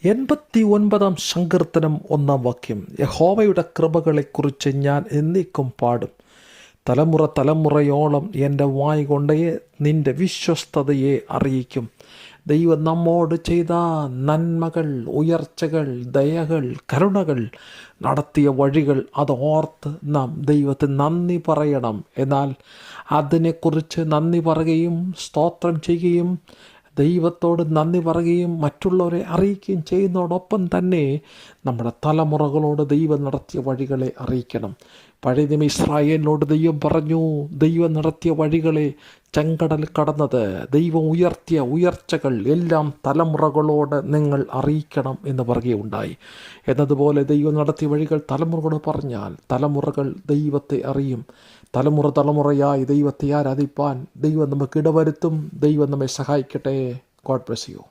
89 സങ്കീർത്തനം 1 യഹോവയുടെ കൃപകളെക്കുറിച്ച് ഞാൻ എന്നേക്കും പാടും. തലമുറ തലമുറയോളം എൻ്റെ വായ് കൊണ്ടേ നിൻ്റെ വിശ്വസ്തതയെ അറിയിക്കും. ദൈവം നമ്മോട് ചെയ്ത നന്മകൾ, ഉയർച്ചകൾ, ദയകൾ, കരുണകൾ, നടത്തിയ വഴികൾ അതോർത്ത് നാം ദൈവത്തിന് നന്ദി പറയണം. എന്നാൽ അതിനെക്കുറിച്ച് നന്ദി പറയുകയും സ്തോത്രം ചെയ്യുകയും ദൈവത്തോട് നന്ദി പറയുകയും മറ്റുള്ളവരെ അറിയിക്കുകയും ചെയ്യുന്നതോടൊപ്പം തന്നെ നമ്മുടെ തലമുറകളോട് ദൈവം നടത്തിയ വഴികളെ അറിയിക്കണം. പഴയ നിയമ ഇസ്രായേലിനോട് ദൈവം പറഞ്ഞു, ദൈവം നടത്തിയ വഴികളെ, ചെങ്കടൽ കടന്നത്, ദൈവം ഉയർത്തിയ ഉയർച്ചകൾ എല്ലാം തലമുറകളോട് നിങ്ങൾ അറിയിക്കണം എന്ന് പറയുകയുണ്ടായി. എന്നതുപോലെ ദൈവം നടത്തിയ വഴികൾ തലമുറകളോട് പറഞ്ഞാൽ തലമുറകൾ ദൈവത്തെ അറിയും. തലമുറ തലമുറയായി ദൈവത്തെ ആരാധിപ്പാൻ ദൈവം നമുക്ക് ഇടവരുത്തും. ദൈവം നമ്മെ സഹായിക്കട്ടെ. God bless you.